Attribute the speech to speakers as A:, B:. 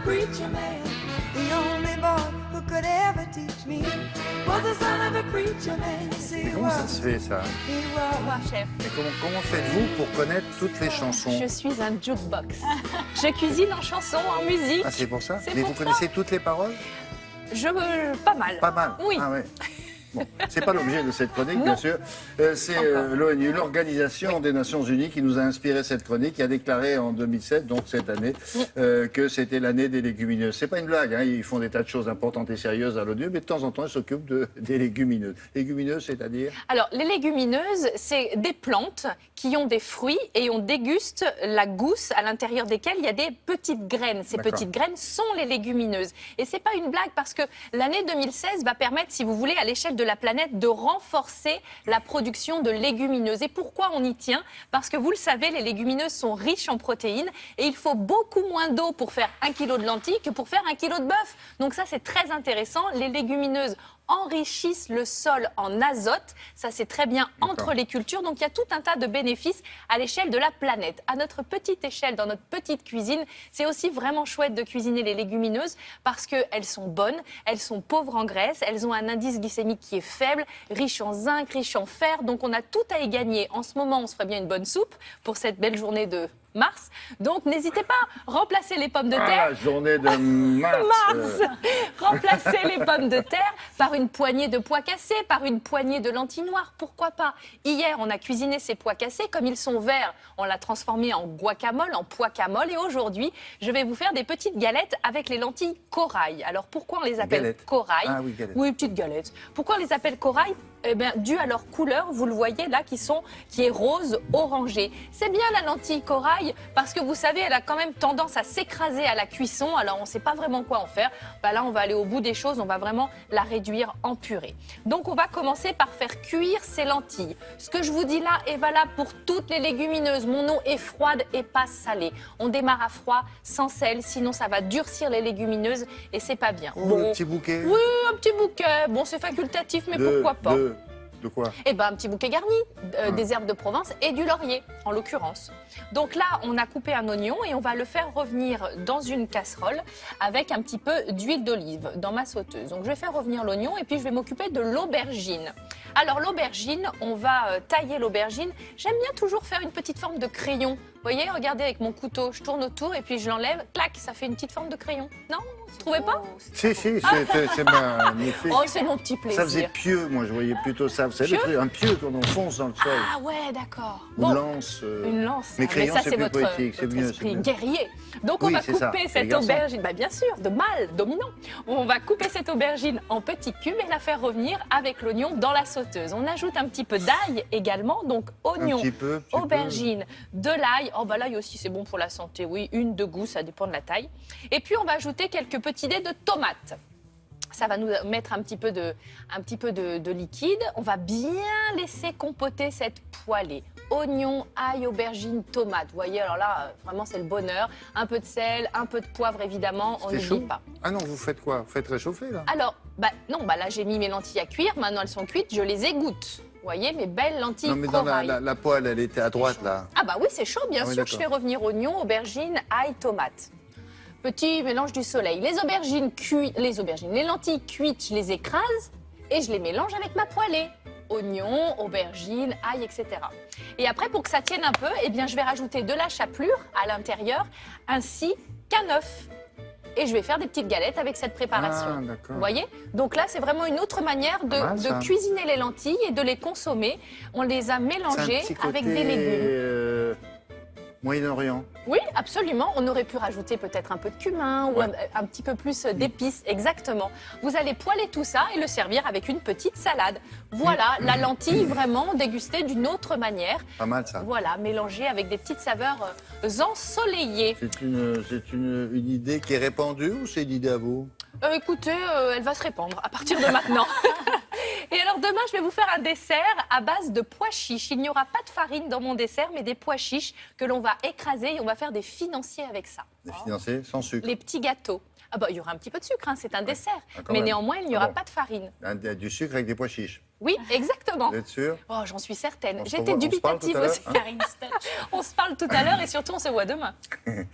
A: preacher man. The only boy who could ever teach me was the son of a preacher man. You see,
B: Mais comment ça se fait, ça?
A: he was.
C: Moi, chef,
B: Mais comment faites-vous pour connaître toutes les chansons?
C: je suis un jukebox. Je cuisine en chansons, en musique.
B: Ah, c'est pour ça?
C: C'est
B: Mais
C: pour
B: vous
C: ça.
B: connaissez toutes les paroles?
C: Pas mal.
B: Pas mal.
C: Oui.
B: Ah ouais. Bon, c'est pas l'objet de cette chronique,
C: Non.
B: bien sûr. C'est l'ONU, l'Organisation des Nations Unies, qui nous a inspiré cette chronique, qui a déclaré en 2007, donc cette année, que c'était l'année des légumineuses. C'est pas une blague, hein, ils font des tas de choses importantes et sérieuses à l'ONU, mais de temps en temps, ils s'occupent des légumineuses. Légumineuses, c'est-à-dire?
C: Alors, les légumineuses, c'est des plantes qui ont des fruits et on déguste la gousse à l'intérieur desquelles il y a des petites graines. Ces
B: D'accord.
C: petites graines sont les légumineuses. Et c'est pas une blague parce que l'année 2016 va permettre, si vous voulez, à l'échelle de la planète, de renforcer la production de légumineuses. Et pourquoi on y tient? Parce que vous le savez, les légumineuses sont riches en protéines et il faut beaucoup moins d'eau pour faire 1 kilo de lentilles que pour faire 1 kilo de bœuf. Donc ça, c'est très intéressant. Les légumineuses enrichissent le sol en azote. Ça, c'est très bien entre les cultures. Donc, il y a tout un tas de bénéfices à l'échelle de la planète. À notre petite échelle, dans notre petite cuisine, c'est aussi vraiment chouette de cuisiner les légumineuses parce qu'elles sont bonnes, elles sont pauvres en graisse, elles ont un indice glycémique qui est faible, riche en zinc, riche en fer. Donc, on a tout à y gagner. En ce moment, on se ferait bien une bonne soupe pour cette belle journée de mars. Donc, n'hésitez pas, remplacez les pommes de terre.
B: Ah, journée de mars.
C: Remplacez les pommes de terre par une poignée de pois cassés, par une poignée de lentilles noires. Pourquoi pas? Hier, on a cuisiné ces pois cassés. Comme ils sont verts, on l'a transformé en guacamole, en pois camole. Et aujourd'hui, je vais vous faire des petites galettes avec les lentilles corail. Alors, pourquoi on les appelle
B: Galettes.
C: corail?
B: Ah oui, galettes.
C: Oui, petites galettes. Pourquoi on les appelle corail? Eh bien, dû à leur couleur, vous le voyez là, qui est rose orangé. C'est bien la lentille corail parce que vous savez, elle a quand même tendance à s'écraser à la cuisson. Alors, on ne sait pas vraiment quoi en faire. Bah, là, on va aller au bout des choses. On va vraiment la réduire en purée. Donc, on va commencer par faire cuire ces lentilles. Ce que je vous dis là est valable pour toutes les légumineuses. Mon eau est froide et pas salée. On démarre à froid, sans sel, sinon ça va durcir les légumineuses et c'est pas bien.
B: Oh, le petit bouquet.
C: Oui, un petit bouquet. Bon, c'est facultatif, mais pourquoi pas?
B: De quoi?
C: Eh ben, un petit bouquet garni, des herbes de Provence et du laurier, en l'occurrence. Donc là, on a coupé un oignon et on va le faire revenir dans une casserole avec un petit peu d'huile d'olive dans ma sauteuse. Donc je vais faire revenir l'oignon et puis je vais m'occuper de l'aubergine. Alors l'aubergine, on va tailler l'aubergine. J'aime bien toujours faire une petite forme de crayon. Vous voyez, regardez avec mon couteau, je tourne autour et puis je l'enlève, clac, ça fait une petite forme de crayon. Non? Vous trouvez pas?
B: Si, c'est magnifique.
C: Oh, c'est mon petit plaisir.
B: Ça faisait pieu, moi je voyais plutôt ça. Vous savez,
C: Pieu
B: un pieu qu'on enfonce dans le sol.
C: Ah ouais, d'accord.
B: Une lance.
C: Une lance.
B: Mais
C: Ah,
B: crayon,
C: ça,
B: c'est
C: c'est
B: plus
C: votre,
B: poétique, c'est
C: votre
B: mieux,
C: esprit
B: c'est mieux.
C: guerrier. Donc,
B: Oui,
C: on va
B: c'est ça,
C: couper
B: les
C: cette
B: garçons.
C: aubergine. Bah, bien sûr, de mâle, dominant. On va couper cette aubergine en petits cubes et la faire revenir avec l'oignon dans la sauteuse. On ajoute un petit peu d'ail également. Donc, oignon,
B: petit peu.
C: aubergine, de l'ail. Oh, bah, l'ail aussi, c'est bon pour la santé. Oui, 1, 2 goûts, ça dépend de la taille. Et puis, on va ajouter quelques petits dés de tomates. Ça va nous mettre un petit peu de liquide. On va bien laisser compoter cette poêlée. Oignon, ail, aubergine, tomate. Vous voyez, alors là, vraiment, c'est le bonheur. Un peu de sel, un peu de poivre, évidemment. On
B: C'est chaud.
C: n'oublie pas.
B: Ah non, vous faites quoi? Vous faites réchauffer, là?
C: Alors, non, là, j'ai mis mes lentilles à cuire. Maintenant, elles sont cuites. Je les égoutte. Vous voyez, mes belles lentilles
B: Non, mais dans
C: corail.
B: la poêle, elle était à droite, là.
C: Ah bah oui, c'est chaud, bien
B: Ah oui,
C: sûr. Je fais
B: d'accord.
C: revenir oignon, aubergine, ail, tomate. Petit mélange du soleil. Les lentilles cuites, je les écrase et je les mélange avec ma poêlée. Oignon, aubergine, ail, etc. Et après, pour que ça tienne un peu, eh bien, je vais rajouter de la chapelure à l'intérieur, ainsi qu'un œuf. Et je vais faire des petites galettes avec cette préparation.
B: Ah, d'accord.
C: Vous voyez? Donc là, c'est vraiment une autre manière
B: Pas mal, ça.
C: de cuisiner les lentilles et de les consommer. On les a
B: C'est un
C: mélangées
B: petit
C: avec
B: côté,
C: des légumes.
B: Moyen-Orient.
C: Oui, absolument. On aurait pu rajouter peut-être un peu de cumin ou
B: Ouais.
C: un petit peu plus d'épices. Exactement. Vous allez poêler tout ça et le servir avec une petune salade. Voilà, la lentille vraiment dégustée d'une autre manière.
B: Pas mal, ça.
C: Voilà, mélangée avec des petites saveurs ensoleillées.
B: C'est une idée qui est répandue ou c'est une idée à vous?
C: Écoutez, elle va se répandre à partir de maintenant. Et alors demain, je vais vous faire un dessert à base de pois chiches. Il n'y aura pas de farine dans mon dessert, mais des pois chiches que l'on va écraser et on va faire des financiers avec ça.
B: Des financés sans sucre.
C: Les petits gâteaux. Ah bah, il y aura un petit peu de sucre, hein, c'est un dessert.
B: Ah, quand
C: Mais
B: même.
C: néanmoins, il n'y aura
B: bon.
C: pas de farine.
B: Du sucre avec des pois chiches.
C: Oui, exactement.
B: Vous êtes sûr?
C: Oh, j'en suis certaine.
B: On se
C: J'étais
B: revoit- on se parle
C: dubitative
B: tout à l'heure,
C: aussi.
B: hein
C: Karine Stutch. On se parle tout à l'heure et surtout, on se voit demain.